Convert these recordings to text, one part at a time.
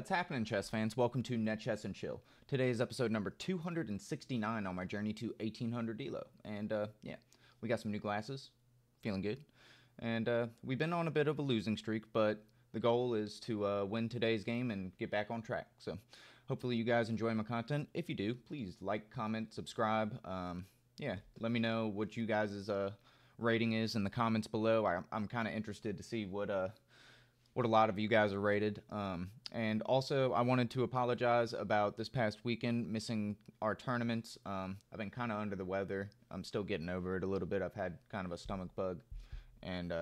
What's happening, chess fans? Welcome to Net Chess and Chill. Today is episode number 269 on my journey to 1800 ELO. And yeah, we got some new glasses. Feeling good. And we've been on a bit of a losing streak, but the goal is to win today's game and get back on track. So hopefully you guys enjoy my content. If you do, please like, comment, subscribe. Yeah, let me know what you guys' rating is in the comments below. I'm kind of interested to see what a lot of you guys are rated. And also, I wanted to apologize about this past weekend missing our tournaments. I've been kind of under the weather. I'm still getting over it a little bit. I've had kind of a stomach bug. And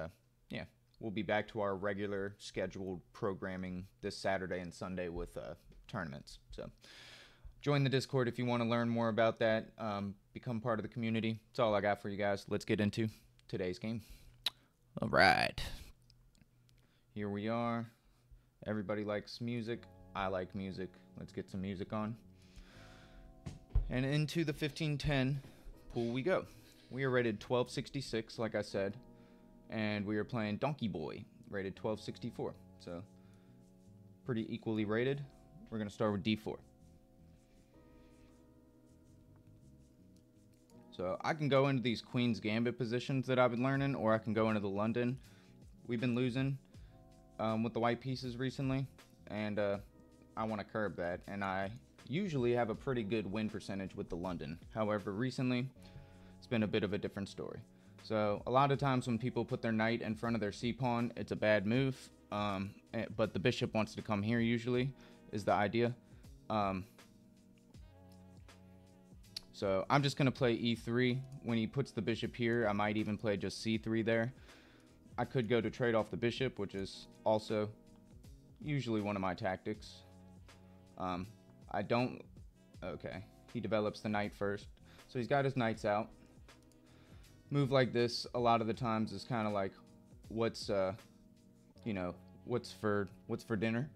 yeah, we'll be back to our regular scheduled programming this Saturday and Sunday with tournaments. So join the Discord if you want to learn more about that. Become part of the community. That's all I got for you guys. Let's get into today's game. All right. Here we are. Everybody likes music. I like music. Let's get some music on. And into the 1510 pool we go. We are rated 1266, like I said. And we are playing Donkey Boy, rated 1264. So, pretty equally rated. We're going to start with D4. So, I can go into these Queen's Gambit positions that I've been learning, or I can go into the London. We've been losing with the white pieces recently, and I want to curb that, and I usually have a pretty good win percentage with the London. However, recently it's been a bit of a different story. So a lot of times when people put their knight in front of their c-pawn, it's a bad move, but the bishop wants to come here usually is the idea. So I'm just going to play e3. When he puts the bishop here, I might even play just c3 there. I could go to trade off the bishop, which is also usually one of my tactics. I don't... Okay, he develops the knight first. So he's got his knights out. Move like this, a lot of the times, is kind of like, what's, you know, what's for dinner?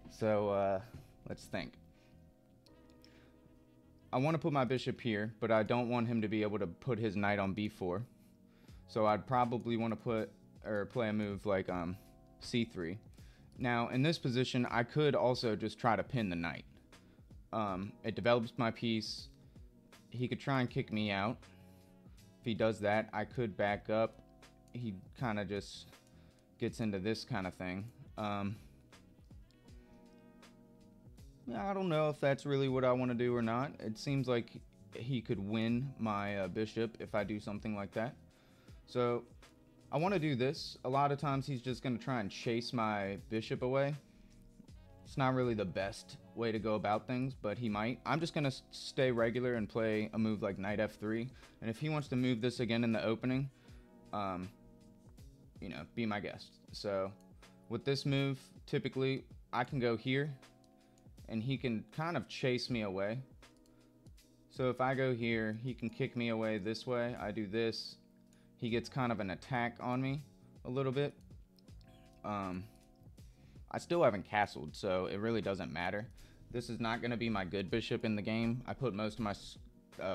So, let's think. I want to put my bishop here, but I don't want him to be able to put his knight on b4. So I'd probably want to put or play a move like c3. Now in this position, I could also just try to pin the knight. It develops my piece. He could try and kick me out. If he does that, I could back up. He kind of just gets into this kind of thing. I don't know if that's really what I want to do or not. It seems like he could win my bishop if I do something like that. So I want to do this. A lot of times he's just going to try and chase my bishop away. It's not really the best way to go about things, but he might. I'm just going to stay regular and play a move like knight f3. And if he wants to move this again in the opening, you know, be my guest. So with this move, typically I can go here and he can kind of chase me away. So if I go here, he can kick me away this way. I do this. He gets kind of an attack on me a little bit. I still haven't castled, so it really doesn't matter. This is not going to be my good bishop in the game. I put most of my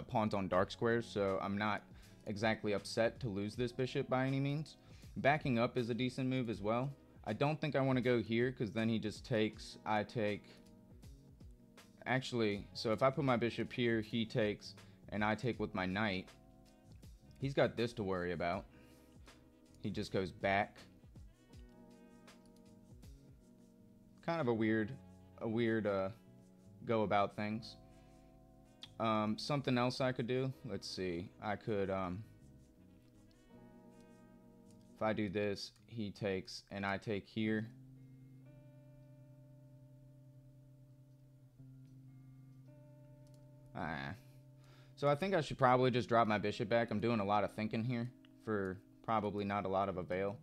pawns on dark squares, so I'm not exactly upset to lose this bishop by any means. Backing up is a decent move as well. I don't think I want to go here, because then he just takes, I take. Actually, so if I put my bishop here, he takes, and I take with my knight. He's got this to worry about. He just goes back. Kind of a weird go about things. Something else I could do. Let's see. I could, if I do this, he takes, and I take here. So I think I should probably just drop my bishop back. I'm doing a lot of thinking here for probably not a lot of avail.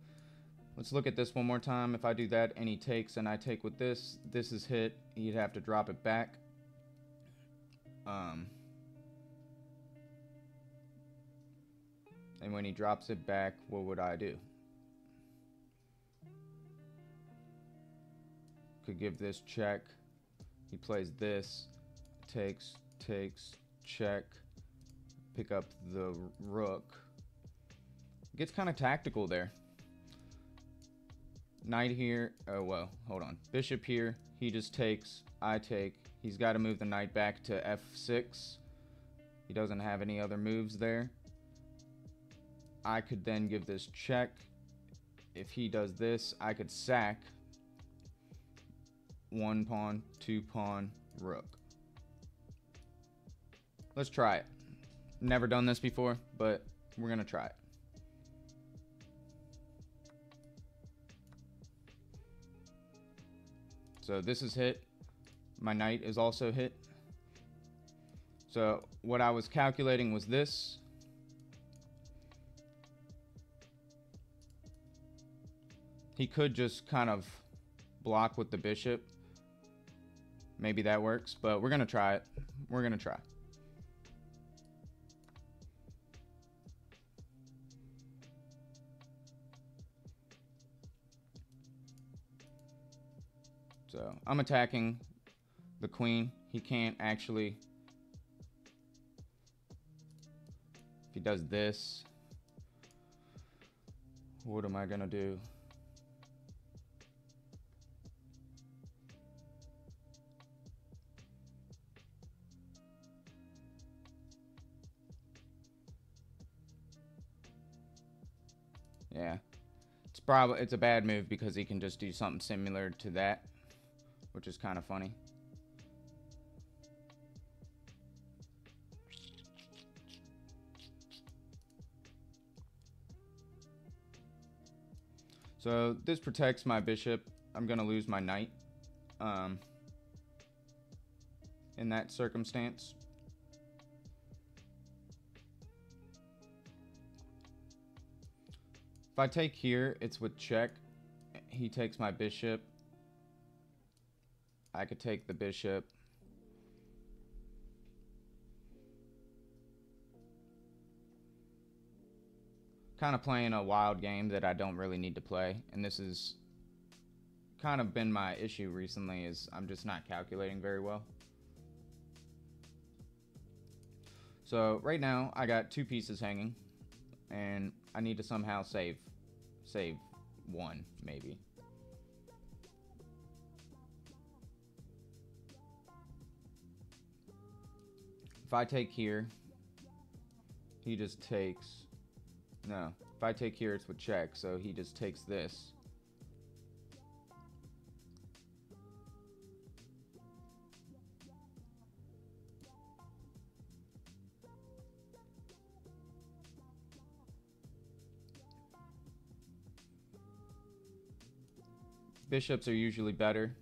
Let's look at this one more time. If I do that and he takes and I take with this, this is hit. He'd have to drop it back. And when he drops it back, what would I do? Could give this check. He plays this. Takes, check. Pick up the rook. Gets kind of tactical there. Knight here. Oh, well, hold on. Bishop here. He just takes. I take. He's got to move the knight back to f6. He doesn't have any other moves there. I could then give this check. If he does this, I could sack. 1 pawn, 2 pawn, rook. Let's try it. Never done this before, but we're going to try it. So this is hit. My knight is also hit. So what I was calculating was this. He could just kind of block with the bishop. Maybe that works, but we're going to try it. We're going to try. So I'm attacking the queen. He can't actually. If he does this, what am I gonna do? Yeah, it's a bad move because he can just do something similar to that, which is kind of funny. So this protects my bishop. I'm gonna lose my knight in that circumstance. If I take here, it's with check. He takes my bishop. I could take the bishop. Kind of playing a wild game that I don't really need to play. And this has kind of been my issue recently, is I'm just not calculating very well. So right now I got 2 pieces hanging. And I need to somehow save one, maybe. If I take here, he just takes. No, if I take here, it's with check, so he just takes this. Bishops are usually better,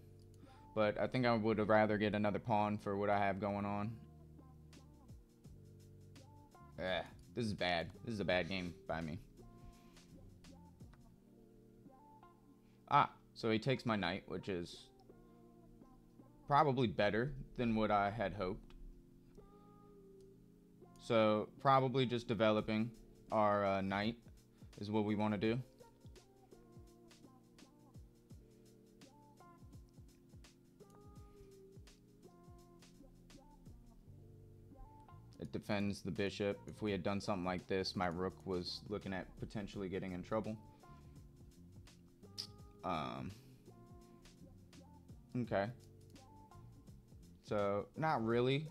but I think I would have rather get another pawn for what I have going on. This is bad. This is a bad game by me. So he takes my knight, which is probably better than what I had hoped. So probably just developing our knight is what we want to do. It defends the bishop. If we had done something like this, my rook was looking at potentially getting in trouble. Okay. So, not really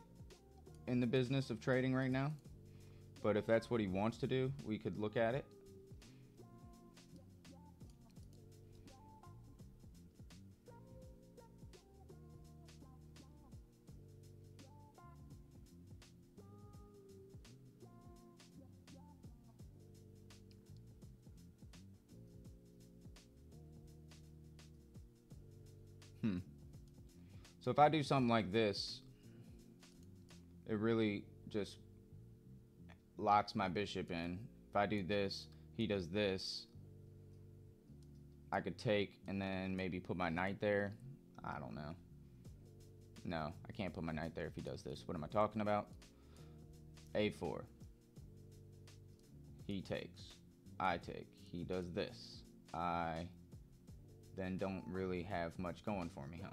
in the business of trading right now. But if that's what he wants to do, we could look at it. So if I do something like this, it really just locks my bishop in. If I do this, he does this. I could take and then maybe put my knight there. I don't know. No, I can't put my knight there if he does this. What am I talking about? A4. He takes. I take. He does this. I then don't really have much going for me, huh?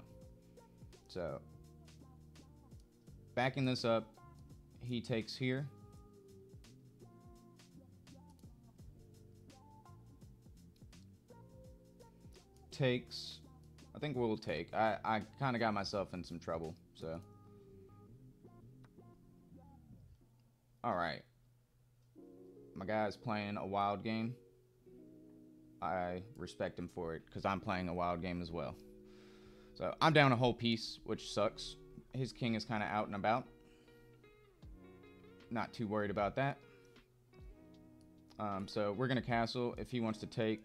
So, backing this up, he takes here. takes, I think we'll take. I kind of got myself in some trouble, so. Alright. My guy's playing a wild game. I respect him for it, because I'm playing a wild game as well. So, I'm down a whole piece, which sucks. His king is kind of out and about. Not too worried about that. So, we're going to castle. If he wants to take,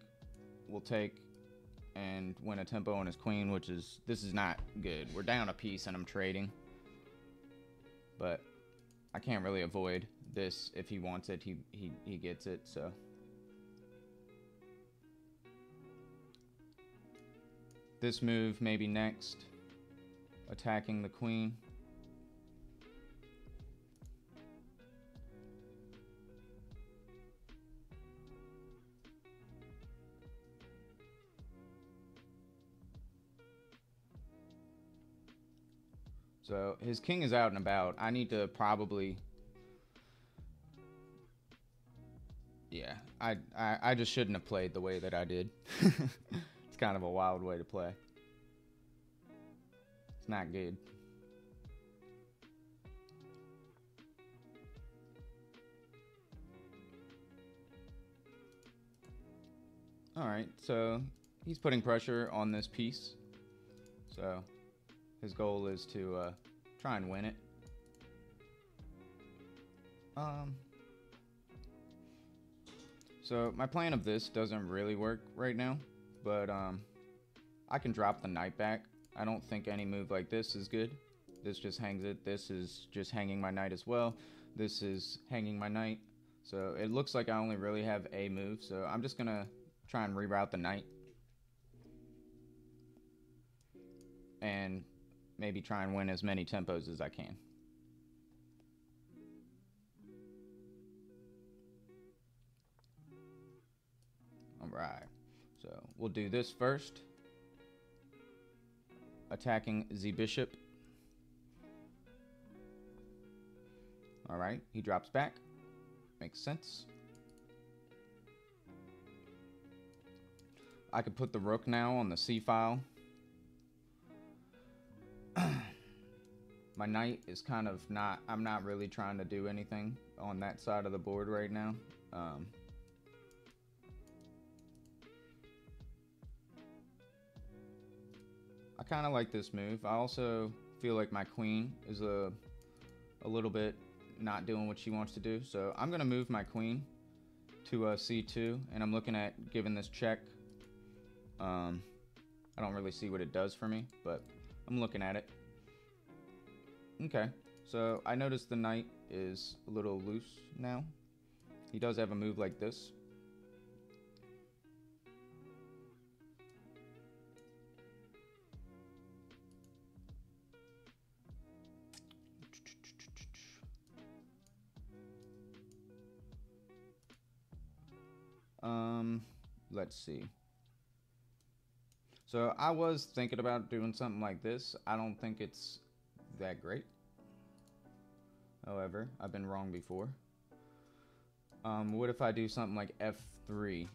we'll take and win a tempo on his queen, which is, this is not good. We're down a piece and I'm trading. But I can't really avoid this. If he wants it, he gets it, so. This move maybe next. Attacking the queen. So his king is out and about. I need to probably, yeah, I just shouldn't have played the way that I did. It's kind of a wild way to play. It's not good. All right, so he's putting pressure on this piece. So his goal is to try and win it. So my plan of this doesn't really work right now, but I can drop the knight back. I don't think any move like this is good. This just hangs it. This is just hanging my knight as well. This is hanging my knight. So it looks like I only really have a move, so I'm just gonna try and reroute the knight. And maybe try and win as many tempos as I can. Alright, so we'll do this first. Attacking the bishop. Alright, he drops back. Makes sense. I could put the rook now on the c file. My knight is kind of not, I'm not really trying to do anything on that side of the board right now. I kind of like this move. I also feel like my queen is a little bit not doing what she wants to do. So I'm going to move my queen to c2, and I'm looking at giving this check. I don't really see what it does for me, but I'm looking at it. Okay, so I noticed the knight is a little loose now. He does have a move like this. Let's see. So I was thinking about doing something like this. I don't think it's that great. However, I've been wrong before. What if I do something like f3?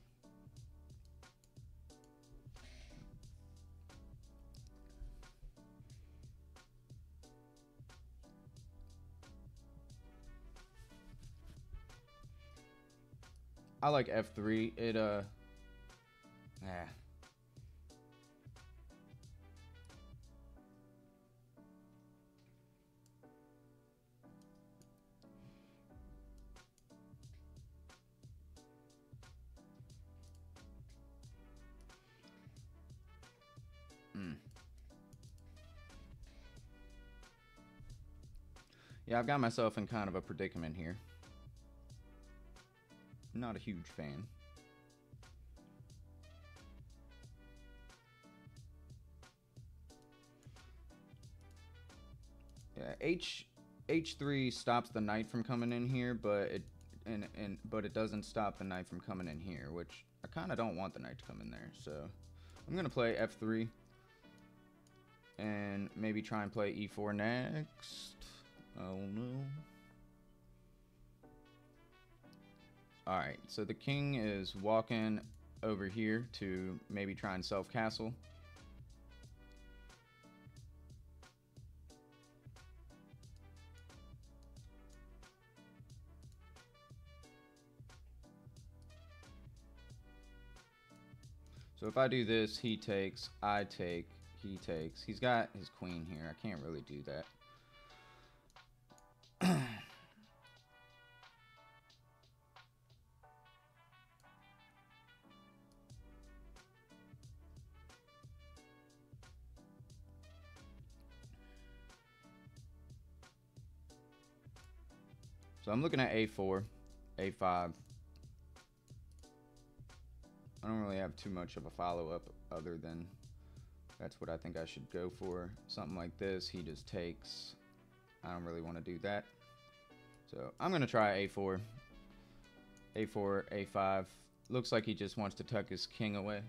I like f3. It Yeah, I've got myself in kind of a predicament here. Not a huge fan. Yeah, H3 stops the knight from coming in here, but it doesn't stop the knight from coming in here, which I kind of don't want the knight to come in there. So I'm gonna play F3 and maybe try and play E4 next. Oh no. Alright, so the king is walking over here to maybe try and self-castle. So if I do this, he takes, I take, he takes. He's got his queen here. I can't really do that. So I'm looking at a4, a5. I don't really have too much of a follow-up other than that's what I think I should go for. Something like this, he just takes. I don't really want to do that. So I'm going to try a4. a4, a5. Looks like he just wants to tuck his king away.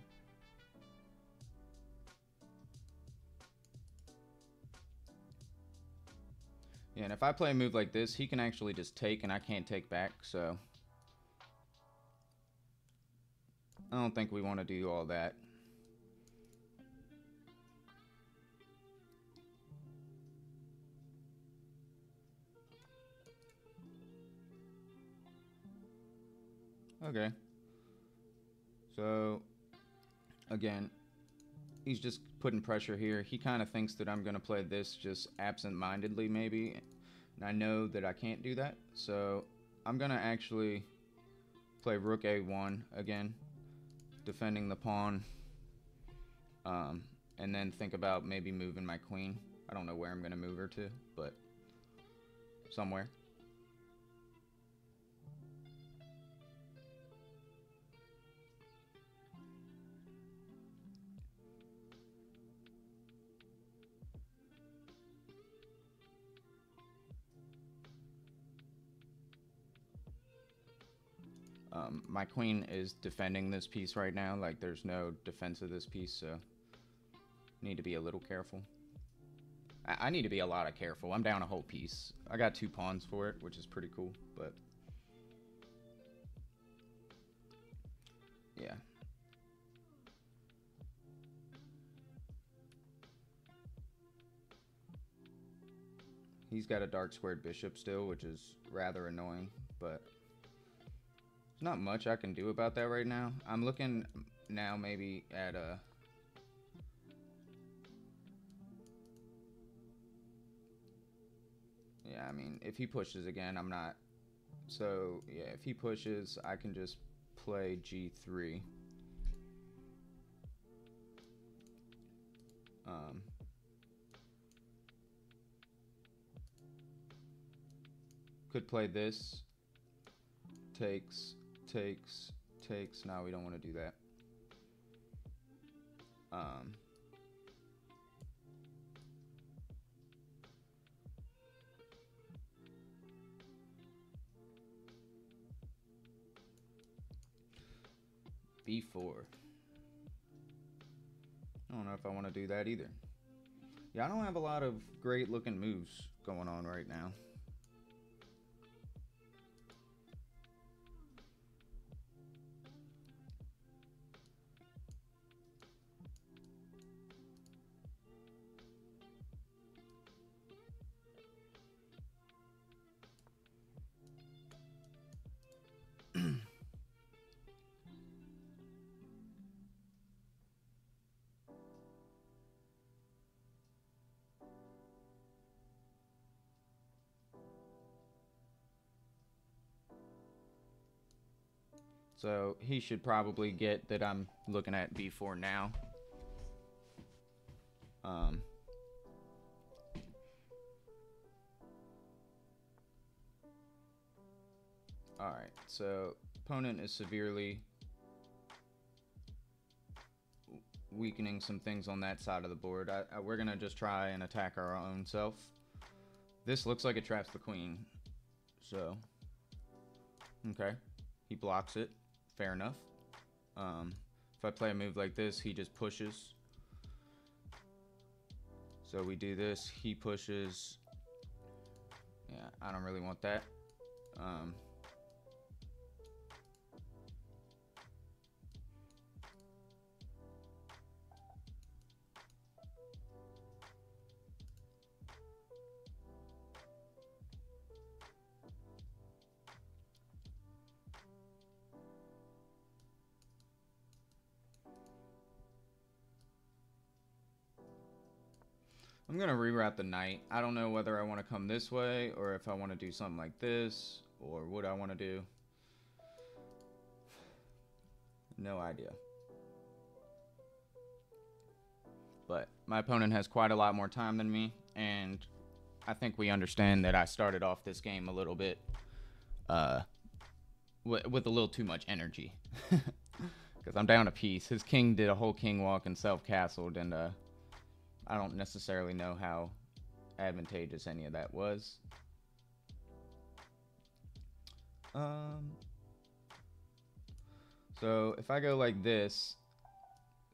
Yeah, and if I play a move like this, he can actually just take and I can't take back, so I don't think we want to do all that. Okay. So, again, he's just putting pressure here. He kind of thinks that I'm going to play this just absent-mindedly, maybe. And I know that I can't do that. So, I'm going to actually play rook a1 again, defending the pawn. And then think about maybe moving my queen. I don't know where I'm going to move her to, but somewhere. My queen is defending this piece right now. Like, there's no defense of this piece, so need to be a little careful. I need to be a lot of careful. I'm down a whole piece. I got 2 pawns for it, which is pretty cool, but yeah. He's got a dark squared bishop still, which is rather annoying, but there's not much I can do about that right now. I'm looking now maybe at a... Yeah, I mean, if he pushes again, I'm not... So, yeah, if he pushes, I can just play g3. Could play this. Takes. No, we don't want to do that. b4. I don't know if I want to do that either. Yeah, I don't have a lot of great looking moves going on right now. So he should probably get that I'm looking at b4 now. Alright, so opponent is severely weakening some things on that side of the board. We're going to just try and attack our own self. This looks like it traps the queen. So, okay. He blocks it. Fair enough. If I play a move like this, he just pushes. So we do this. He pushes. Yeah, I don't really want that. I'm going to reroute the knight. I don't know whether I want to come this way or if I want to do something like this or what I want to do. No idea. But my opponent has quite a lot more time than me, and I think we understand that I started off this game a little bit with a little too much energy. Because I'm down a piece. His king did a whole king walk and self-castled, and I don't necessarily know how advantageous any of that was. So if I go like this,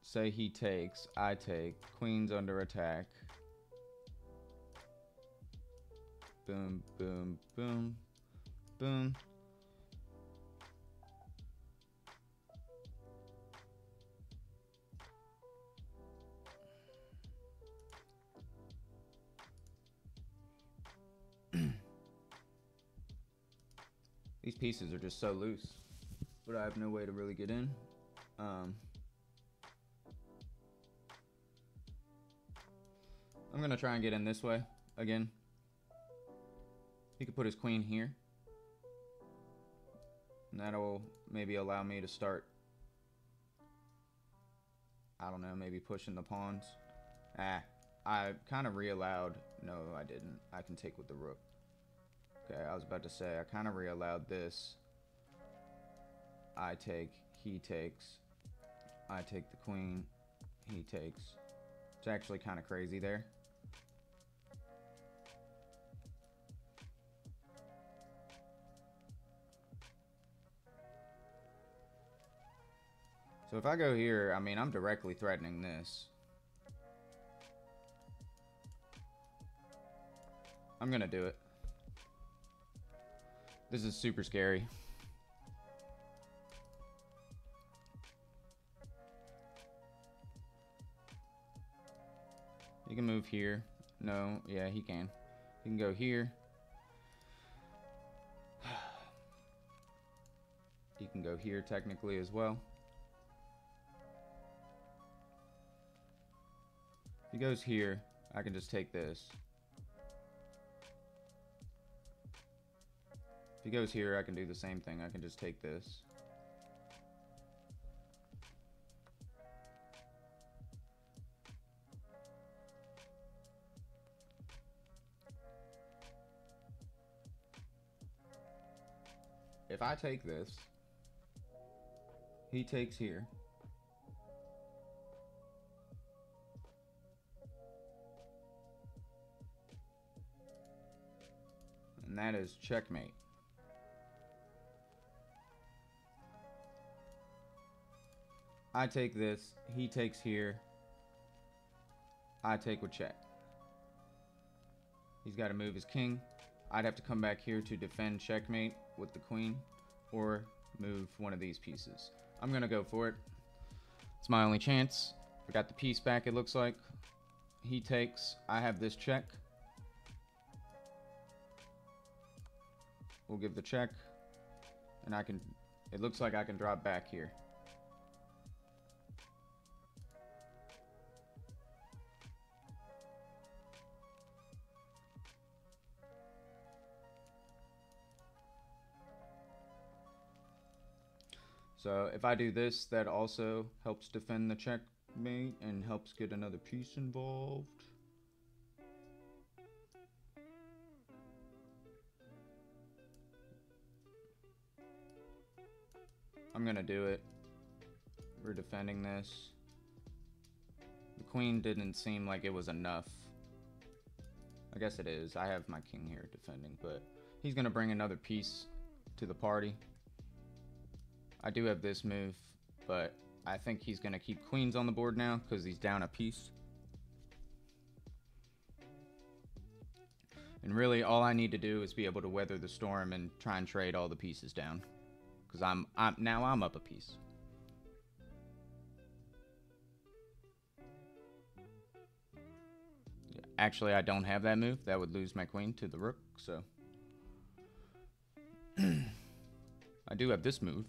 say he takes, I take, queen's under attack. Boom, boom, boom, boom. These pieces are just so loose, but I have no way to really get in. I'm gonna try and get in this way again. He could put his queen here, and that'll maybe allow me to start, I don't know, maybe pushing the pawns. I kind of re-allowed. No, I didn't. I can take with the rook. Okay, I was about to say, I kind of re-allowed this. I take, he takes. I take the queen, he takes. It's actually kind of crazy there. So if I go here, I mean, I'm directly threatening this. I'm gonna do it. This is super scary. He can move here. No, yeah, he can. He can go here. He can go here technically as well. If he goes here, I can just take this. If he goes here, I can do the same thing. I can just take this. If I take this, he takes here. And that is checkmate. I take this, he takes here, I take with check. He's got to move his king. I'd have to come back here to defend checkmate with the queen, or move one of these pieces. I'm gonna go for it. It's my only chance. I got the piece back, it looks like. He takes, I have this check. We'll give the check, and I can, it looks like I can drop back here. So if I do this, that also helps defend the checkmate and helps get another piece involved. I'm gonna do it. We're defending this. The queen didn't seem like it was enough. I guess it is. I have my king here defending, but he's gonna bring another piece to the party. I do have this move, but I think he's going to keep queens on the board now because he's down a piece. And really, all I need to do is be able to weather the storm and try and trade all the pieces down, because now I'm up a piece. Yeah, actually, I don't have that move. That would lose my queen to the rook, so I do have this move.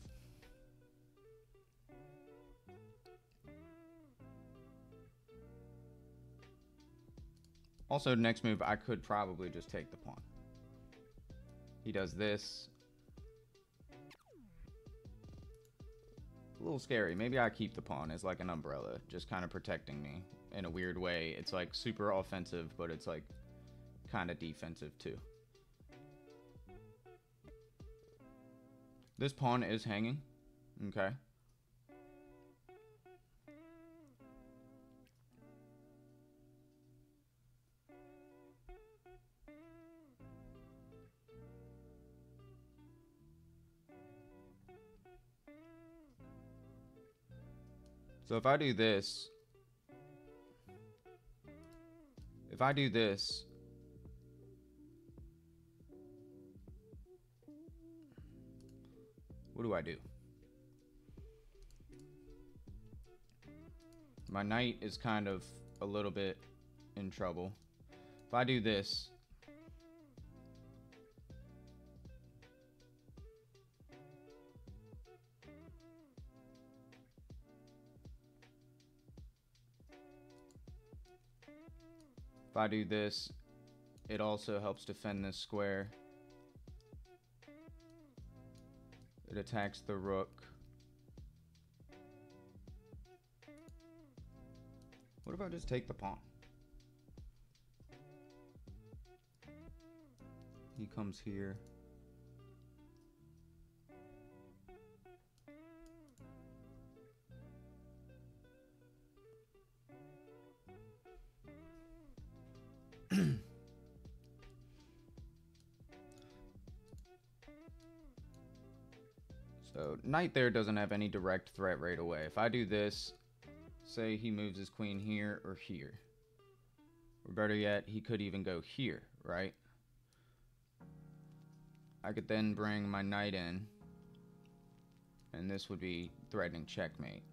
Also, next move, I could probably just take the pawn. He does this. A little scary. Maybe I keep the pawn as like an umbrella, just kind of protecting me in a weird way. It's like super offensive, but it's like kind of defensive too. This pawn is hanging. Okay. So if I do this, what do I do? My knight is kind of a little bit in trouble. If I do this, it also helps defend this square. It attacks the rook. What if I just take the pawn? He comes here. So knight there doesn't have any direct threat right away. If I do this, say he moves his queen here or here. Or better yet, he could even go here, right? I could then bring my knight in, and this would be threatening checkmate.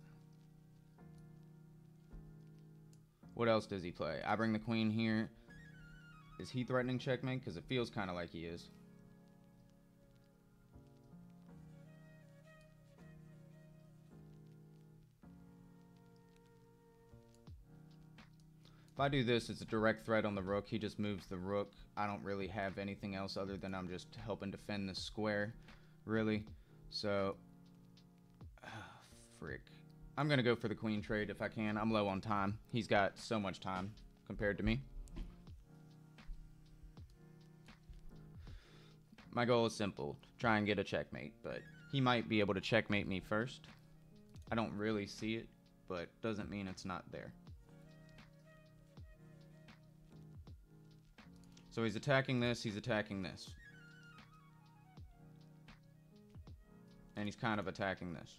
What else does he play? I bring the queen here. Is he threatening checkmate? Because it feels kind of like he is. If I do this, it's a direct threat on the rook. He just moves the rook. I don't really have anything else other than I'm just helping defend the square, really. So, frick. I'm going to go for the queen trade if I can. I'm low on time. He's got so much time compared to me. My goal is simple. Try and get a checkmate, but he might be able to checkmate me first. I don't really see it, but doesn't mean it's not there. So he's attacking this, he's attacking this. And he's kind of attacking this.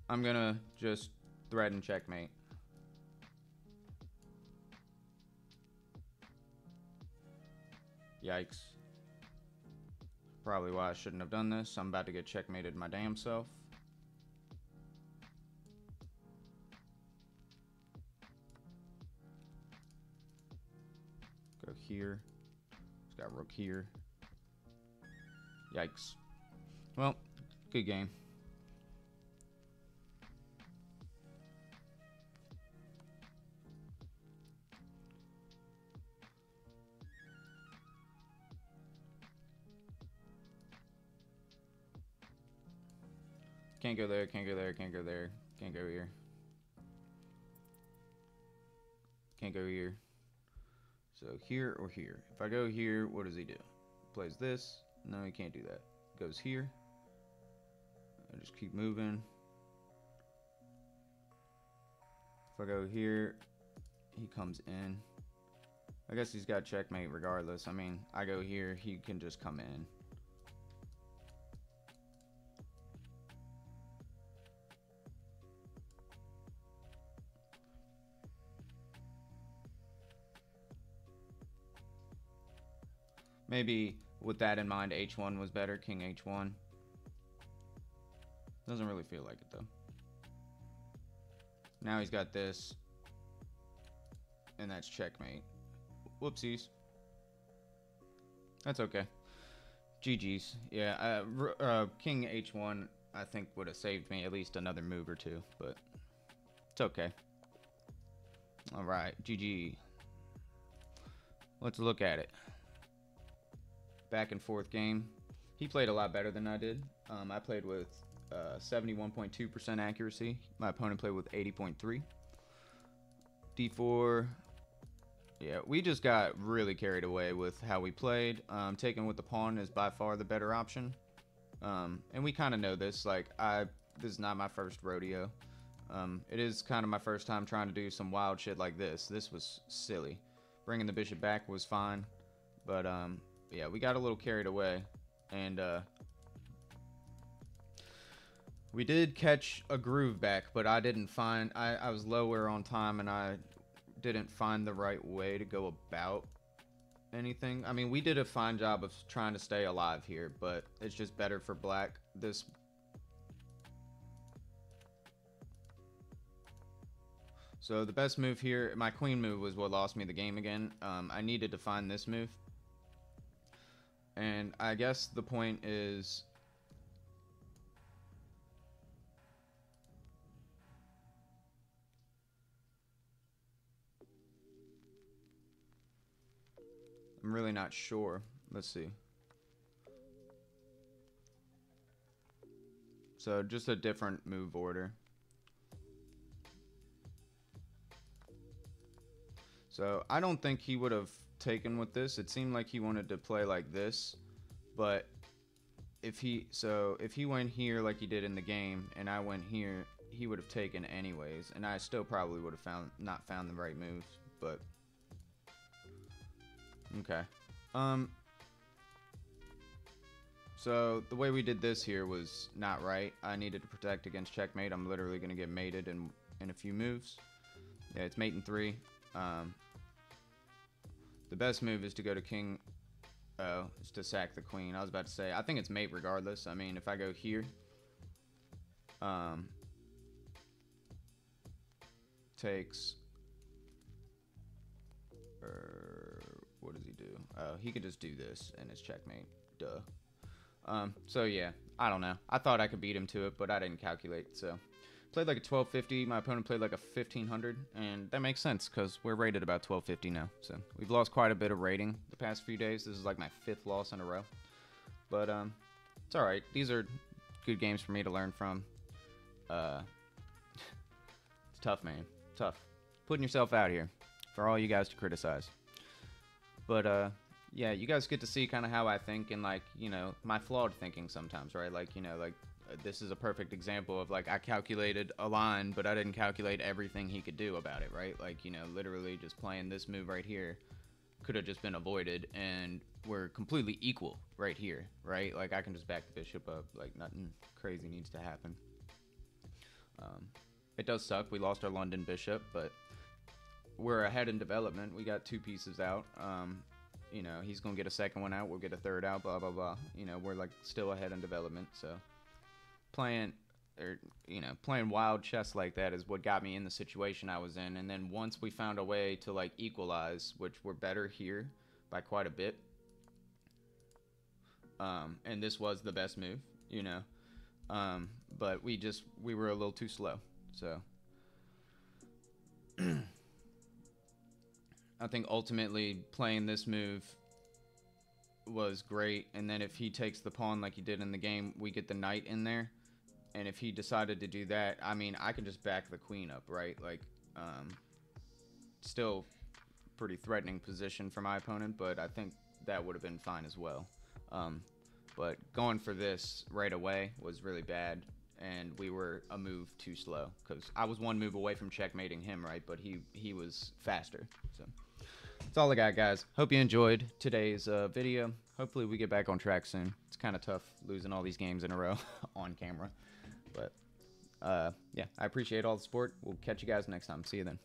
I'm gonna just threaten checkmate. Yikes. Probably why I shouldn't have done this. I'm about to get checkmated my damn self. Go here. He's got rook here. Yikes. Well, good game. Can't go there, can't go there, can't go there, can't go here. Can't go here. So here or here. If I go here, what does he do? Plays this. No, he can't do that. Goes here. I just keep moving. If I go here, he comes in. I guess he's got checkmate regardless. I mean, I go here, he can just come in. Maybe with that in mind, h1 was better. King h1. Doesn't really feel like it though. Now he's got this. And that's checkmate. Whoopsies. That's okay. GG's. Yeah, King h1 I think would have saved me at least another move or two. But It's okay. All right, GG. Let's look at it. Back and forth game. He played a lot better than I did. I played with 71.2% accuracy. My opponent played with 80.3. D4. Yeah, we just got really carried away with how we played. Taking with the pawn is by far the better option. And we kind of know this. Like, this is not my first rodeo. It is kind of my first time trying to do some wild shit like this. This was silly. Bringing the bishop back was fine. But, yeah, we got a little carried away. And, we did catch a groove back, but I didn't find... I was lower on time, and I didn't find the right way to go about anything. I mean, we did a fine job of trying to stay alive here, but it's just better for black. So the best move here, my queen move was what lost me the game again. I needed to find this move. And I guess the point is... I'm really not sure. Let's see. So just a different move order. So I don't think he would have taken with this. It seemed like he wanted to play like this, but if he went here like he did in the game and I went here, he would have taken anyways, and I still probably would have not found the right moves, but okay. So the way we did this here was not right. I needed to protect against checkmate. I'm literally going to get mated in a few moves. Yeah, it's mate in 3. The best move is to go to king. Oh, is to sack the queen. I was about to say, I think it's mate regardless. I mean, if I go here, takes, what does he do? Oh, he could just do this and it's checkmate. Duh. So yeah, I don't know. I thought I could beat him to it, but I didn't calculate. So played like a 1250. My opponent played like a 1500, and that makes sense because we're rated about 1250 now. So we've lost quite a bit of rating the past few days. This is like my 5th loss in a row, but it's all right. These are good games for me to learn from. It's tough, man. Tough putting yourself out here for all you guys to criticize. But yeah, you guys get to see kind of how I think and, like, you know, my flawed thinking sometimes, right? Like, you know, like this is a perfect example of, like, I calculated a line, but I didn't calculate everything he could do about it, right? Like, you know, literally just playing this move right here could have just been avoided, and we're completely equal right here, right? Like, I can just back the bishop up, like, nothing crazy needs to happen. It does suck. We lost our London bishop, but we're ahead in development. We got 2 pieces out. You know, he's gonna get a second one out. We'll get a third out. Blah blah blah. You know, we're like still ahead in development. So playing wild chess like that is what got me in the situation I was in. And then once we found a way to like equalize, which we're better here by quite a bit. And this was the best move, you know. But we were a little too slow. So I think ultimately playing this move was great, and then if he takes the pawn like he did in the game, we get the knight in there, and if he decided to do that, I mean, I can just back the queen up, right? Like, still pretty threatening position for my opponent, but I think that would have been fine as well. But going for this right away was really bad, and we were a move too slow, because I was 1 move away from checkmating him, right? But he was faster, so... That's all I got, guys. Hope you enjoyed today's video. Hopefully we get back on track soon. It's kind of tough losing all these games in a row on camera. But, yeah, I appreciate all the support. We'll catch you guys next time. See you then.